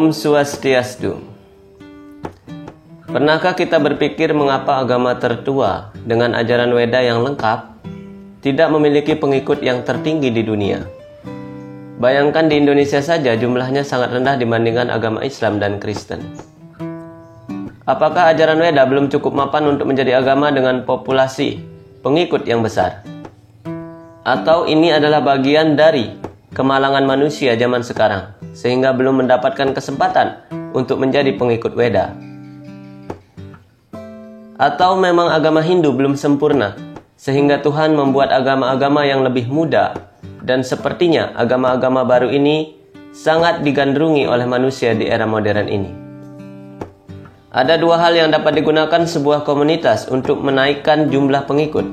Om Swastiastu. Pernahkah kita berpikir mengapa agama tertua dengan ajaran Weda yang lengkap tidak memiliki pengikut yang tertinggi di dunia? Bayangkan di Indonesia saja jumlahnya sangat rendah dibandingkan agama Islam dan Kristen. Apakah ajaran Weda belum cukup mapan untuk menjadi agama dengan populasi pengikut yang besar? Atau ini adalah bagian dari kemalangan manusia zaman sekarang, sehingga belum mendapatkan kesempatan untuk menjadi pengikut Weda? Atau memang agama Hindu belum sempurna, sehingga Tuhan membuat agama-agama yang lebih muda, dan sepertinya agama-agama baru ini sangat digandrungi oleh manusia di era modern ini. Ada dua hal yang dapat digunakan sebuah komunitas untuk menaikkan jumlah pengikut.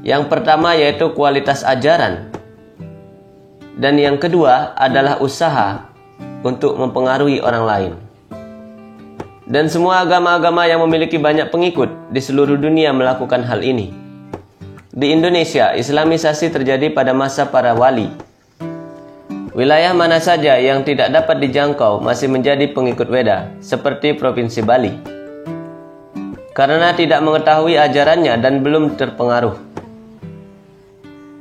Yang pertama yaitu kualitas ajaran, dan yang kedua adalah usaha untuk mempengaruhi orang lain. Dan semua agama-agama yang memiliki banyak pengikut di seluruh dunia melakukan hal ini. Di Indonesia, Islamisasi terjadi pada masa para wali. Wilayah mana saja yang tidak dapat dijangkau masih menjadi pengikut Weda, seperti Provinsi Bali, karena tidak mengetahui ajarannya dan belum terpengaruh.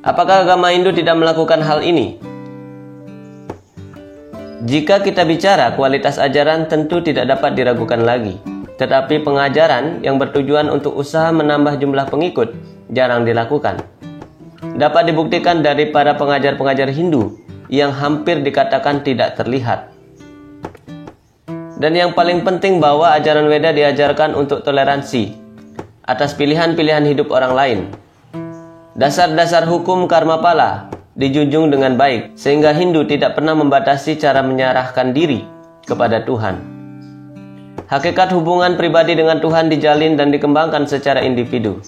Apakah agama Hindu tidak melakukan hal ini? Jika kita bicara kualitas ajaran tentu tidak dapat diragukan lagi. Tetapi pengajaran yang bertujuan untuk usaha menambah jumlah pengikut jarang dilakukan. Dapat dibuktikan dari para pengajar-pengajar Hindu yang hampir dikatakan tidak terlihat. Dan yang paling penting bahwa ajaran Weda diajarkan untuk toleransi atas pilihan-pilihan hidup orang lain. Dasar-dasar hukum karma pala dijunjung dengan baik, sehingga Hindu tidak pernah membatasi cara menyerahkan diri kepada Tuhan. Hakikat hubungan pribadi dengan Tuhan dijalin dan dikembangkan secara individu.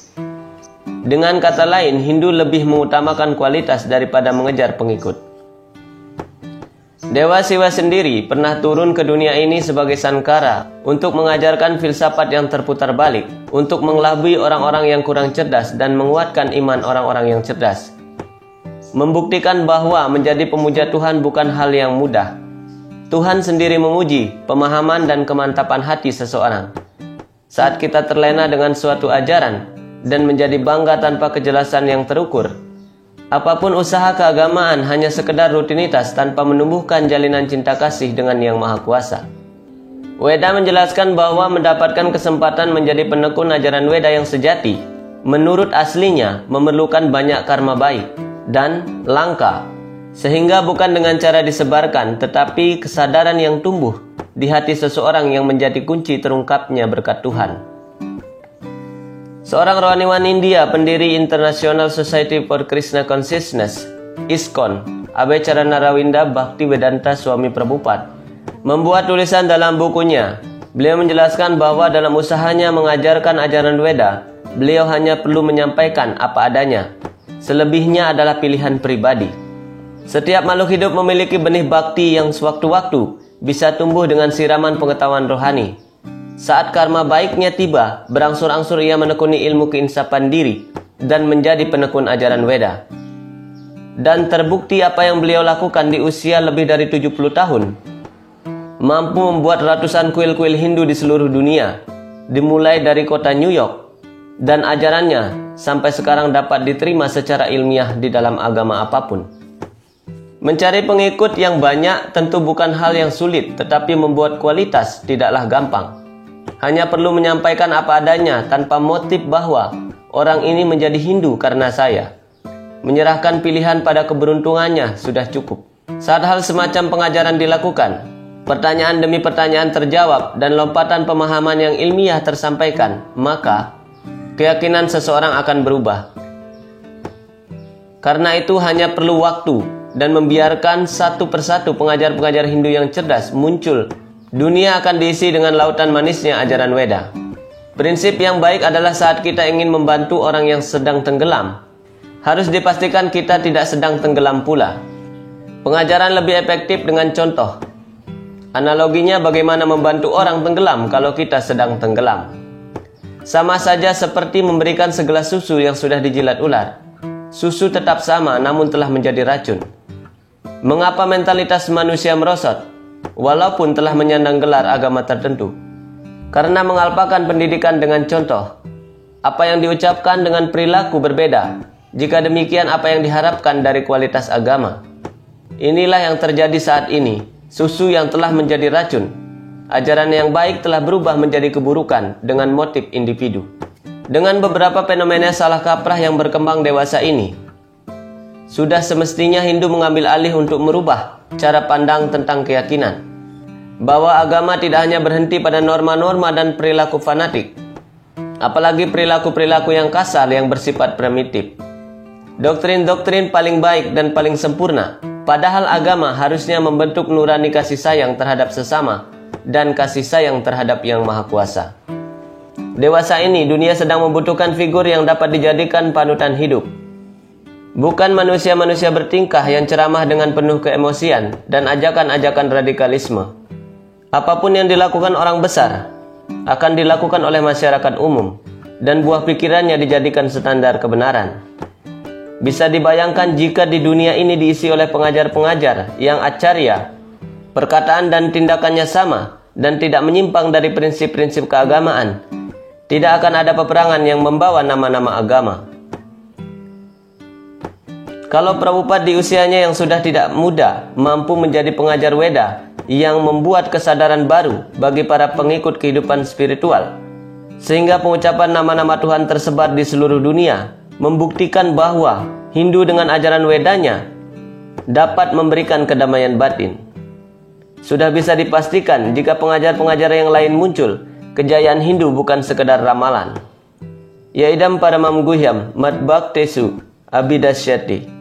Dengan kata lain, Hindu lebih mengutamakan kualitas daripada mengejar pengikut. Dewa Siwa sendiri pernah turun ke dunia ini sebagai Sankara untuk mengajarkan filsafat yang terputar balik, untuk mengelabui orang-orang yang kurang cerdas dan menguatkan iman orang-orang yang cerdas. Membuktikan bahwa menjadi pemuja Tuhan bukan hal yang mudah. Tuhan sendiri menguji pemahaman dan kemantapan hati seseorang. Saat kita terlena dengan suatu ajaran dan menjadi bangga tanpa kejelasan yang terukur, apapun usaha keagamaan hanya sekedar rutinitas tanpa menumbuhkan jalinan cinta kasih dengan Yang Maha Kuasa. Weda menjelaskan bahwa mendapatkan kesempatan menjadi penekun ajaran Weda yang sejati, menurut aslinya memerlukan banyak karma baik dan langka, sehingga bukan dengan cara disebarkan, tetapi kesadaran yang tumbuh di hati seseorang yang menjadi kunci terungkapnya berkat Tuhan. Seorang rohaniwan India, pendiri International Society for Krishna Consciousness, ISKCON, Abecharana Rawinda Bhaktivedanta Swami Prabhupada, membuat tulisan dalam bukunya. Beliau menjelaskan bahwa dalam usahanya mengajarkan ajaran Weda, beliau hanya perlu menyampaikan apa adanya. Selebihnya adalah pilihan pribadi. Setiap makhluk hidup memiliki benih bakti yang sewaktu-waktu bisa tumbuh dengan siraman pengetahuan rohani. Saat karma baiknya tiba, berangsur-angsur ia menekuni ilmu keinsapan diri dan menjadi penekun ajaran Weda. Dan terbukti apa yang beliau lakukan di usia lebih dari 70 tahun. Mampu membuat ratusan kuil-kuil Hindu di seluruh dunia, dimulai dari kota New York. Dan ajarannya sampai sekarang dapat diterima secara ilmiah di dalam agama apapun. Mencari pengikut yang banyak tentu bukan hal yang sulit, tetapi membuat kualitas tidaklah gampang. Hanya perlu menyampaikan apa adanya tanpa motif bahwa orang ini menjadi Hindu karena saya. Menyerahkan pilihan pada keberuntungannya sudah cukup. Saat hal semacam pengajaran dilakukan, pertanyaan demi pertanyaan terjawab dan lompatan pemahaman yang ilmiah tersampaikan, maka keyakinan seseorang akan berubah. Karena itu hanya perlu waktu dan membiarkan satu persatu pengajar-pengajar Hindu yang cerdas muncul. Dunia akan diisi dengan lautan manisnya ajaran Weda. Prinsip yang baik adalah saat kita ingin membantu orang yang sedang tenggelam, harus dipastikan kita tidak sedang tenggelam pula. Pengajaran lebih efektif dengan contoh. Analoginya bagaimana membantu orang tenggelam kalau kita sedang tenggelam. Sama saja seperti memberikan segelas susu yang sudah dijilat ular. Susu tetap sama namun telah menjadi racun. Mengapa mentalitas manusia merosot? walaupun telah menyandang gelar agama tertentu. Karena mengalpakan pendidikan dengan contoh, apa yang diucapkan dengan perilaku berbeda. Jika demikian, apa yang diharapkan dari kualitas agama? Inilah yang terjadi saat ini, susu yang telah menjadi racun. Ajaran yang baik telah berubah menjadi keburukan dengan motif individu. Dengan beberapa fenomena salah kaprah yang berkembang dewasa ini, sudah semestinya Hindu mengambil alih untuk merubah cara pandang tentang keyakinan, bahwa agama tidak hanya berhenti pada norma-norma dan perilaku fanatik, apalagi perilaku-perilaku yang kasar yang bersifat primitif. Doktrin-doktrin paling baik dan paling sempurna, padahal agama harusnya membentuk nurani kasih sayang terhadap sesama dan kasih sayang terhadap Yang Maha Kuasa. Dewasa ini, dunia sedang membutuhkan figur yang dapat dijadikan panutan hidup. Bukan manusia-manusia bertingkah yang ceramah dengan penuh keemosian dan ajakan-ajakan radikalisme. Apapun yang dilakukan orang besar akan dilakukan oleh masyarakat umum, dan buah pikirannya dijadikan standar kebenaran. Bisa dibayangkan jika di dunia ini diisi oleh pengajar-pengajar yang acarya, perkataan dan tindakannya sama dan tidak menyimpang dari prinsip-prinsip keagamaan, tidak akan ada peperangan yang membawa nama-nama agama. Kalau Prabhupada di usianya yang sudah tidak muda mampu menjadi pengajar Weda yang membuat kesadaran baru bagi para pengikut kehidupan spiritual, sehingga pengucapan nama-nama Tuhan tersebar di seluruh dunia, membuktikan bahwa Hindu dengan ajaran Wedanya dapat memberikan kedamaian batin. Sudah bisa dipastikan jika pengajar-pengajar yang lain muncul, kejayaan Hindu bukan sekedar ramalan. Ya idam paramam guhyam mat bhaktesu abidasyati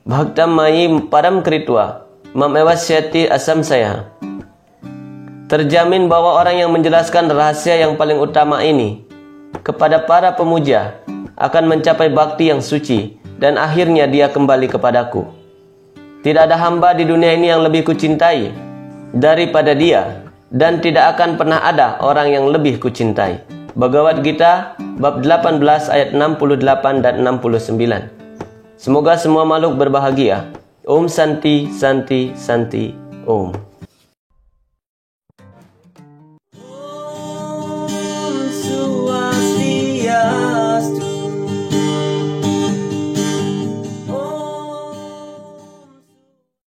bhaktam mayi param kritwa mam ewasyati asam saya. Terjamin bahwa orang yang menjelaskan rahasia yang paling utama ini kepada para pemuja akan mencapai bakti yang suci, dan akhirnya dia kembali kepadaku. Tidak ada hamba di dunia ini yang lebih kucintai daripada dia, dan tidak akan pernah ada orang yang lebih kucintai. Bhagavad Gita bab 18 ayat 68 dan 69. Semoga semua makhluk berbahagia. Om Santi Santi Santi Om.